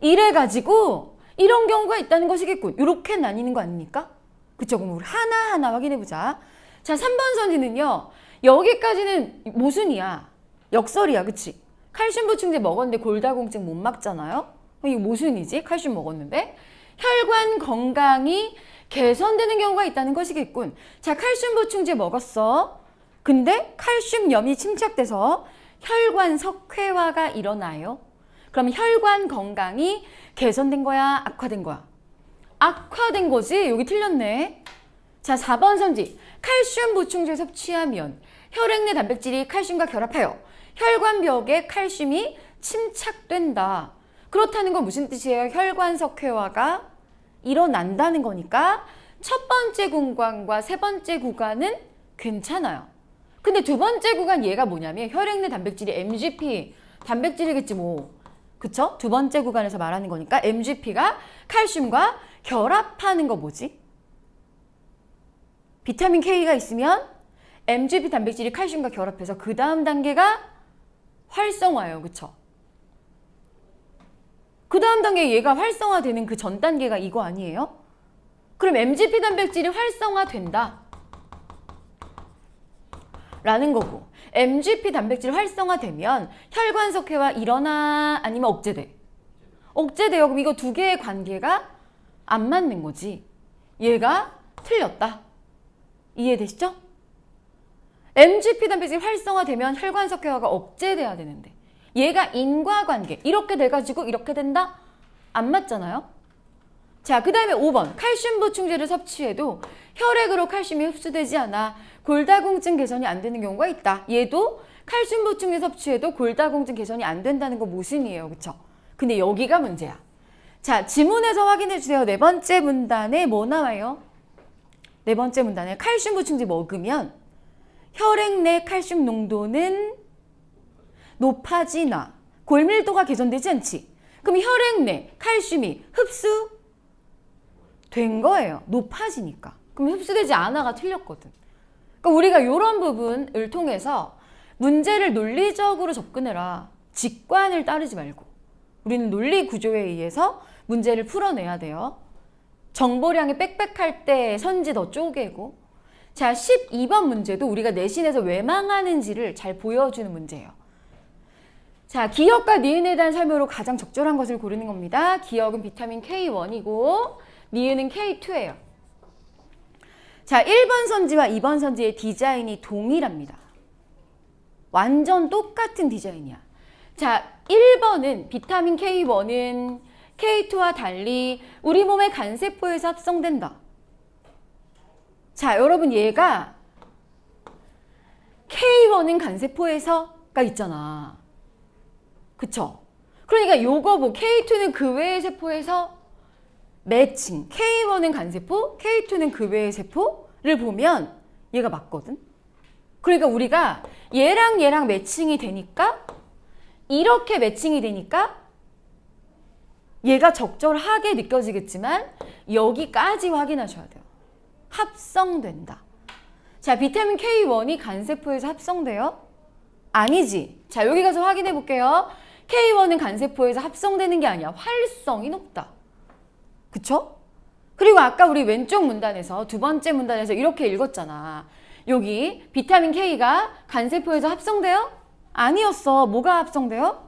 이래가지고 이런 경우가 있다는 것이겠군. 이렇게 나뉘는 거 아닙니까? 그쵸? 그럼 우리 하나하나 확인해보자. 자, 3번 선지는요. 여기까지는 모순이야. 역설이야. 그치? 칼슘 보충제 먹었는데 골다공증 못 막잖아요? 이게 모순이지? 칼슘 먹었는데. 혈관 건강이 개선되는 경우가 있다는 것이겠군. 자, 칼슘 보충제 먹었어. 근데 칼슘염이 침착돼서 혈관 석회화가 일어나요. 그럼 혈관 건강이 개선된 거야? 악화된 거야? 악화된 거지? 여기 틀렸네. 자, 4번 선지. 칼슘 보충제 섭취하면 혈액 내 단백질이 칼슘과 결합하여 혈관벽에 칼슘이 침착된다. 그렇다는 건 무슨 뜻이에요? 혈관 석회화가 일어난다는 거니까 첫 번째 구간과 세 번째 구간은 괜찮아요. 근데 두 번째 구간 얘가 뭐냐면 혈액 내 단백질이 MGP 단백질이겠지 뭐. 그쵸? 두 번째 구간에서 말하는 거니까 MGP가 칼슘과 결합하는 거 뭐지? 비타민 K가 있으면 MGP 단백질이 칼슘과 결합해서 그 다음 단계가 활성화예요. 그쵸? 그 다음 단계 얘가 활성화되는 그 전 단계가 이거 아니에요? 그럼 MGP 단백질이 활성화된다 라는 거고 MGP 단백질 활성화되면 혈관 석회화 일어나 아니면 억제돼? 억제돼요. 그럼 이거 두 개의 관계가 안 맞는 거지. 얘가 틀렸다. 이해되시죠? MGP 단백질 활성화되면 혈관 석회화가 억제돼야 되는데 얘가 인과관계 이렇게 돼가지고 이렇게 된다? 안 맞잖아요? 자, 그 다음에 5번 칼슘 보충제를 섭취해도 혈액으로 칼슘이 흡수되지 않아 골다공증 개선이 안 되는 경우가 있다. 얘도 칼슘 보충제 섭취해도 골다공증 개선이 안 된다는 거 모순이에요. 그쵸? 근데 여기가 문제야. 자, 지문에서 확인해 주세요. 네 번째 문단에 뭐 나와요? 네 번째 문단에 칼슘 보충제 먹으면 혈액 내 칼슘 농도는 높아지나 골밀도가 개선되지 않지. 그럼 혈액 내 칼슘이 흡수된 거예요. 높아지니까. 그럼 흡수되지 않아가 틀렸거든. 그러니까 우리가 이런 부분을 통해서 문제를 논리적으로 접근해라. 직관을 따르지 말고. 우리는 논리 구조에 의해서 문제를 풀어내야 돼요. 정보량이 빽빽할 때 선지 더 쪼개고 자, 12번 문제도 우리가 내신에서 왜 망하는지를 잘 보여주는 문제예요. 자, 기억과 니은에 대한 설명으로 가장 적절한 것을 고르는 겁니다. 기억은 비타민 K1이고 니은은 K2예요. 자, 1번 선지와 2번 선지의 디자인이 동일합니다. 완전 똑같은 디자인이야. 자, 1번은 비타민 K1은 K2와 달리 우리 몸의 간세포에서 합성된다. 자, 여러분 얘가 K1은 간세포에서가 있잖아. 그쵸? 그러니까 요거 뭐 K2는 그 외의 세포에서 매칭. K1은 간세포, K2는 그 외의 세포를 보면 얘가 맞거든? 그러니까 우리가 얘랑 매칭이 되니까 이렇게 매칭이 되니까 얘가 적절하게 느껴지겠지만 여기까지 확인하셔야 돼요. 합성된다. 자, 비타민 K1이 간세포에서 합성돼요? 아니지. 자, 여기 가서 확인해 볼게요. K1은 간세포에서 합성되는 게 아니야. 활성이 높다. 그쵸? 그리고 아까 우리 왼쪽 문단에서 두 번째 문단에서 이렇게 읽었잖아. 여기 비타민 K가 간세포에서 합성돼요? 아니었어. 뭐가 합성돼요?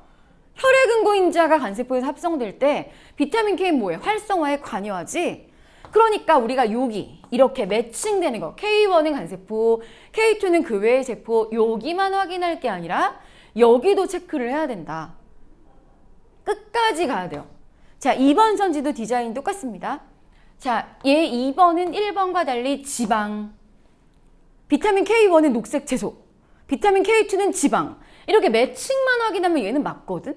혈액응고인자가 간세포에서 합성될 때 비타민 K는 뭐예요? 활성화에 관여하지? 그러니까 우리가 여기 이렇게 매칭되는 거 K1은 간세포, K2는 그 외의 세포 여기만 확인할 게 아니라 여기도 체크를 해야 된다. 끝까지 가야 돼요. 자, 2번 선지도 디자인 똑같습니다. 자, 얘 2번은 1번과 달리 지방. 비타민 K1은 녹색 채소. 비타민 K2는 지방. 이렇게 매칭만 확인하면 얘는 맞거든?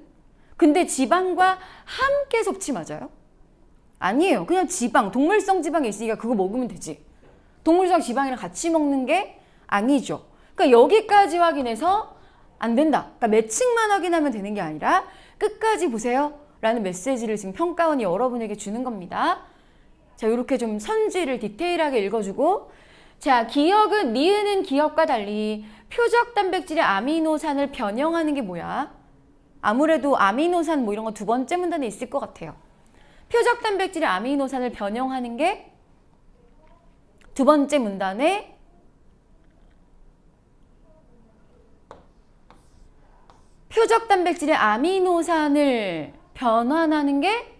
근데 지방과 함께 섭취 맞아요? 아니에요. 그냥 지방, 동물성 지방이 있으니까 그거 먹으면 되지. 동물성 지방이랑 같이 먹는 게 아니죠. 그러니까 여기까지 확인해서 안 된다. 그러니까 매칭만 확인하면 되는 게 아니라 끝까지 보세요. 라는 메시지를 지금 평가원이 여러분에게 주는 겁니다. 자, 이렇게 좀 선지를 디테일하게 읽어주고 자, 기억은 니은은 기억과 달리 표적 단백질의 아미노산을 변형하는 게 뭐야? 아무래도 아미노산 뭐 이런 거 두 번째 문단에 있을 것 같아요. 표적 단백질의 아미노산을 변형하는 게 두 번째 문단에 표적 단백질의 아미노산을 변환하는 게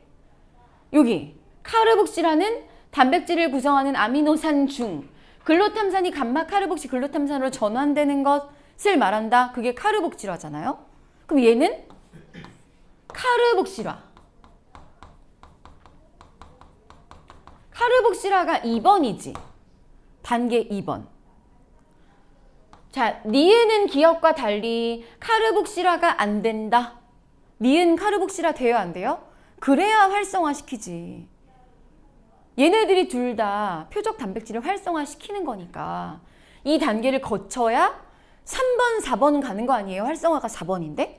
여기 카르복시라는 단백질을 구성하는 아미노산 중 글루탐산이 감마 카르복시 글루탐산으로 전환되는 것을 말한다. 그게 카르복시라잖아요. 그럼 얘는 카르복시라. 카르복시라가 2번이지. 단계 2번. 자, 니은은 기억과 달리 카르복시라가 안 된다. 니은 카르복시라 돼요, 안 돼요? 그래야 활성화시키지. 얘네들이 둘 다 표적 단백질을 활성화시키는 거니까 이 단계를 거쳐야 3번, 4번 가는 거 아니에요? 활성화가 4번인데?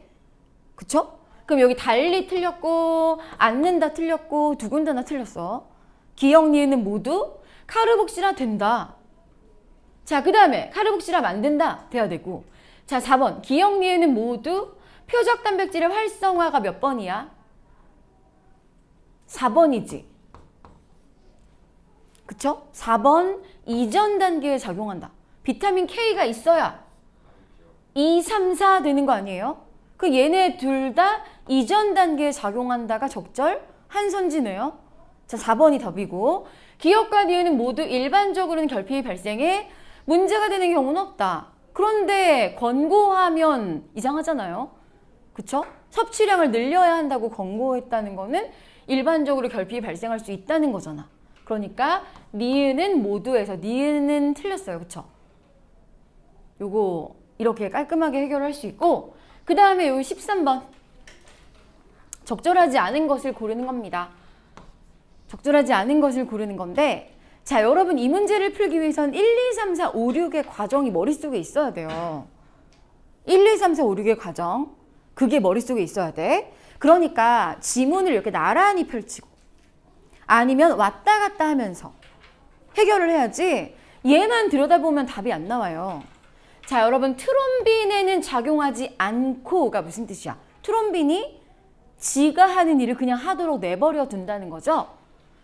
그쵸? 그럼 여기 달리 틀렸고 않는다 틀렸고 두 군데나 틀렸어. 기억, 니은은 모두 카르복시라 된다. 자, 그 다음에 카르복시라 만든다 돼야 되고 자, 4번 기억, 니은은 모두 표적 단백질의 활성화가 몇 번이야? 4번이지. 그쵸? 4번 이전 단계에 작용한다. 비타민 K가 있어야 2, 3, 4 되는 거 아니에요? 그 얘네 둘 다 이전 단계에 작용한다가 적절한 선지네요. 자, 4번이 답이고 기억과 니은은 모두 일반적으로는 결핍이 발생해 문제가 되는 경우는 없다. 그런데 권고하면 이상하잖아요. 그쵸? 섭취량을 늘려야 한다고 권고했다는 거는 일반적으로 결핍이 발생할 수 있다는 거잖아. 그러니까 니은은 모두에서 니은은 틀렸어요. 그쵸? 요거 이렇게 깔끔하게 해결할 수 있고 그 다음에 요 13번 적절하지 않은 것을 고르는 겁니다. 적절하지 않은 것을 고르는 건데 자, 여러분 이 문제를 풀기 위해선 1, 2, 3, 4, 5, 6의 과정이 머릿속에 있어야 돼요. 1, 2, 3, 4, 5, 6의 과정 그게 머릿속에 있어야 돼. 그러니까 지문을 이렇게 나란히 펼치고 아니면 왔다 갔다 하면서 해결을 해야지 얘만 들여다보면 답이 안 나와요. 자, 여러분 트롬빈에는 작용하지 않고가 무슨 뜻이야? 트롬빈이 지가 하는 일을 그냥 하도록 내버려 둔다는 거죠.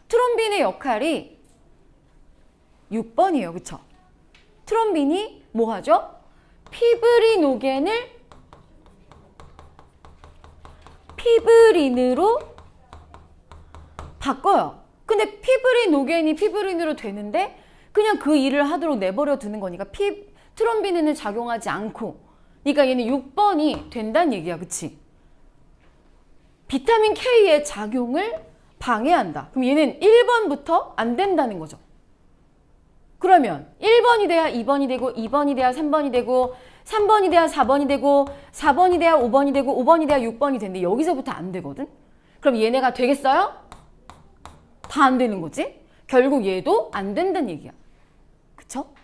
트롬빈의 역할이 6번이에요. 그쵸? 트롬빈이 뭐 하죠? 피브리노겐을 바꿔요. 근데 피브리노겐이 피브린으로 되는데 그냥 그 일을 하도록 내버려 두는 거니까 트롬빈에는 작용하지 않고, 그러니까 얘는 6번이 된다는 얘기야. 그치? 비타민 K의 작용을 방해한다. 그럼 얘는 1번부터 안 된다는 거죠. 그러면 1번이 돼야 2번이 되고, 2번이 돼야 3번이 되고, 3번이 돼야 4번이 되고, 4번이 돼야 5번이 되고, 5번이 돼야 6번이 되는데 여기서부터 안 되거든? 그럼 얘네가 되겠어요? 다 안 되는 거지? 결국 얘도 안 된다는 얘기야. 그쵸?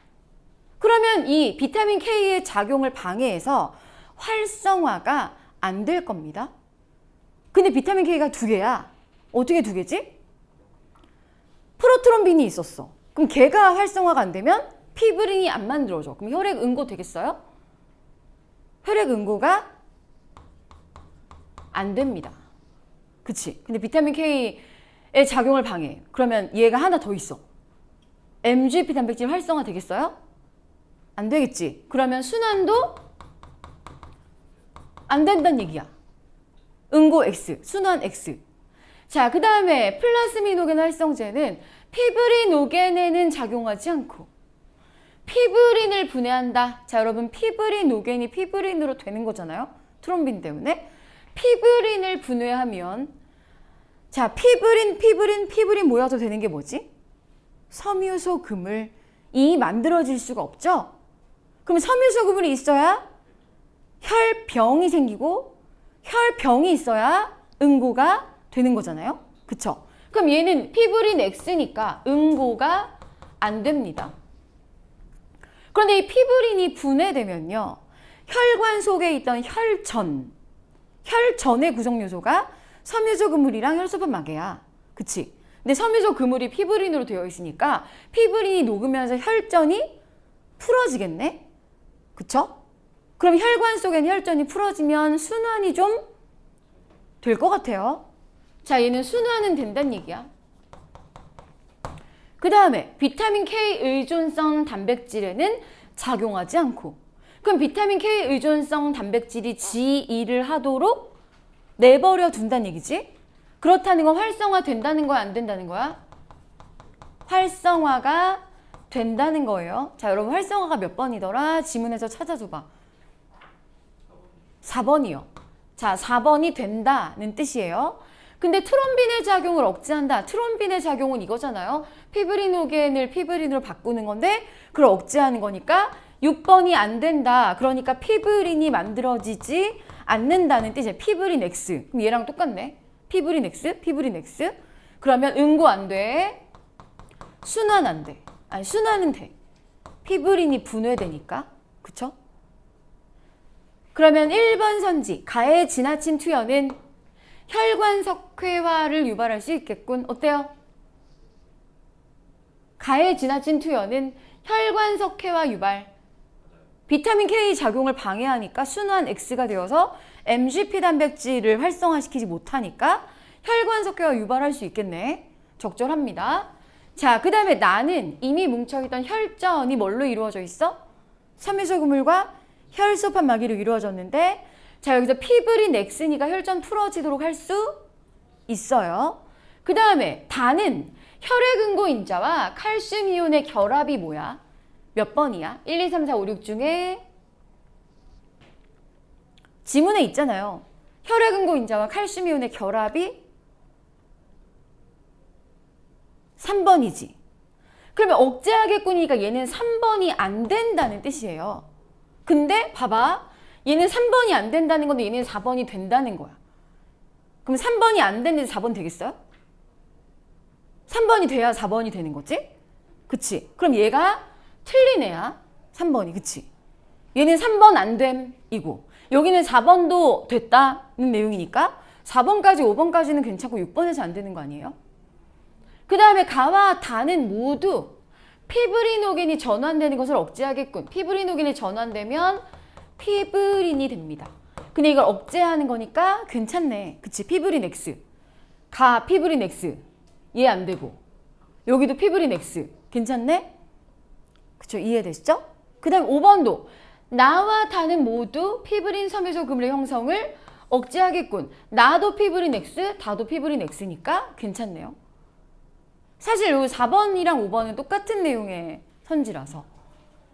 그러면 이 비타민 K의 작용을 방해해서 활성화가 안 될 겁니다. 근데 비타민 K가 2개야. 어떻게 2개지? 프로트롬빈이 있었어. 그럼 걔가 활성화가 안 되면 피브린이 안 만들어져. 그럼 혈액 응고 되겠어요? 혈액 응고가 안 됩니다. 그치? 근데 비타민 K의 작용을 방해해. 그러면 얘가 하나 더 있어. MGP 단백질 활성화 되겠어요? 안 되겠지? 그러면 순환도 안 된다는 얘기야. 응고 X, 순환 X. 자, 그 다음에 플라스미노겐 활성제는 피브리노겐에는 작용하지 않고 피브린을 분해한다. 자, 여러분 피브리노겐이 피브린으로 되는 거잖아요. 트롬빈 때문에. 피브린을 분해하면, 자, 피브린 모여서 되는 게 뭐지? 섬유소 그물이 만들어질 수가 없죠? 그럼 섬유소 그물이 있어야 혈병이 생기고, 혈병이 있어야 응고가 되는 거잖아요. 그쵸? 그럼 얘는 피브린 X니까 응고가 안 됩니다. 그런데 이 피브린이 분해되면요, 혈관 속에 있던 혈전의 구성 요소가 섬유소 그물이랑 혈소판 마개야. 그치? 근데 섬유소 그물이 피브린으로 되어 있으니까 피브린이 녹으면서 혈전이 풀어지겠네? 그쵸? 그럼 혈관 속엔 혈전이 풀어지면 순환이 좀 될 것 같아요. 자, 얘는 순환은 된다는 얘기야. 그 다음에 비타민 K 의존성 단백질에는 작용하지 않고, 그럼 비타민 K 의존성 단백질이 지 일을 하도록 내버려 둔다는 얘기지? 그렇다는 건 활성화 된다는 거야, 안 된다는 거야? 활성화가 된다는 거예요. 자, 여러분 활성화가 몇 번이더라? 지문에서 찾아줘봐. 4번이요. 자, 4번이 된다는 뜻이에요. 근데 트롬빈의 작용을 억제한다. 트롬빈의 작용은 이거잖아요. 피브리노겐을 피브린으로 바꾸는 건데 그걸 억제하는 거니까 6번이 안 된다. 그러니까 피브린이 만들어지지 않는다는 뜻이에요. 피브린 X. 그럼 얘랑 똑같네. 피브린 X, 피브린 X. 그러면 응고 안 돼. 순환 안 돼. 아니, 순환은 돼. 피브린이 분해되니까. 그쵸? 그러면 1번 선지, 가해 지나친 투여는 혈관 석회화를 유발할 수 있겠군. 어때요? 가해 지나친 투여는 혈관 석회화 유발. 비타민 K 작용을 방해하니까 순환 X가 되어서 MGP 단백질을 활성화시키지 못하니까 혈관 석회화 유발할 수 있겠네. 적절합니다. 자, 그 다음에 나는 이미 뭉쳐있던 혈전이 뭘로 이루어져 있어? 섬유소 그물과 혈소판 마개로 이루어졌는데, 자, 여기서 피브린 X니까 혈전 풀어지도록 할 수 있어요. 그 다음에 다는 혈액응고 인자와 칼슘 이온의 결합이 뭐야? 몇 번이야? 1, 2, 3, 4, 5, 6 중에 지문에 있잖아요. 혈액응고 인자와 칼슘 이온의 결합이 3번이지. 그러면 억제하겠군이니까 얘는 3번이 안 된다는 뜻이에요. 근데 봐봐. 얘는 3번이 안 된다는 건데 얘는 4번이 된다는 거야. 그럼 3번이 안 되는데 4번 되겠어요? 3번이 돼야 4번이 되는 거지? 그치? 그럼 얘가 틀린 애야. 3번이. 그치? 얘는 3번 안 됨이고 여기는 4번도 됐다는 내용이니까 4번까지 5번까지는 괜찮고 6번에서 안 되는 거 아니에요? 그 다음에 가와 다는 모두 피브리노겐이 전환되는 것을 억제하겠군. 피브리노겐이 전환되면 피브린이 됩니다. 근데 이걸 억제하는 거니까 괜찮네. 그치? 피브린 X. 가 피브린 X. 얘 안 되고. 여기도 피브린 X. 괜찮네? 그쵸? 이해되시죠? 그 다음 5번도 나와 다는 모두 피브린 섬유소 그물의 형성을 억제하겠군. 나도 피브린 X, 다도 피브린 X니까 괜찮네요. 사실 요 4번이랑 5번은 똑같은 내용의 선지라서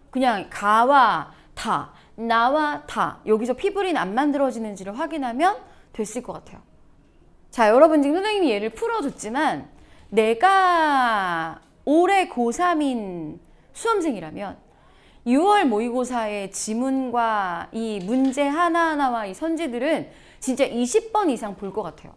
그냥 가와 다, 나와 다 여기서 피브린 안 만들어지는지를 확인하면 됐을 것 같아요. 자, 여러분 지금 선생님이 얘를 풀어줬지만 내가 올해 고3인 수험생이라면 6월 모의고사의 지문과 이 문제 하나하나와 이 선지들은 진짜 20번 이상 볼 것 같아요.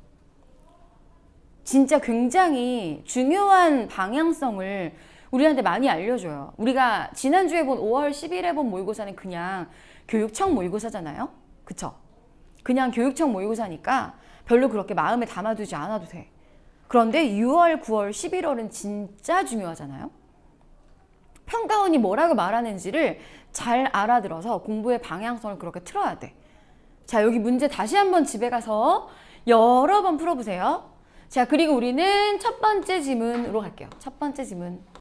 진짜 굉장히 중요한 방향성을 우리한테 많이 알려줘요. 우리가 지난주에 본 5월 10일에 본 모의고사는 그냥 교육청 모의고사잖아요. 그쵸? 그냥 교육청 모의고사니까 별로 그렇게 마음에 담아두지 않아도 돼. 그런데 6월, 9월, 11월은 진짜 중요하잖아요. 평가원이 뭐라고 말하는지를 잘 알아들어서 공부의 방향성을 그렇게 틀어야 돼. 자, 여기 문제 다시 한번 집에 가서 여러 번 풀어보세요. 자, 그리고 우리는 첫 번째 지문으로 갈게요. 첫 번째 지문.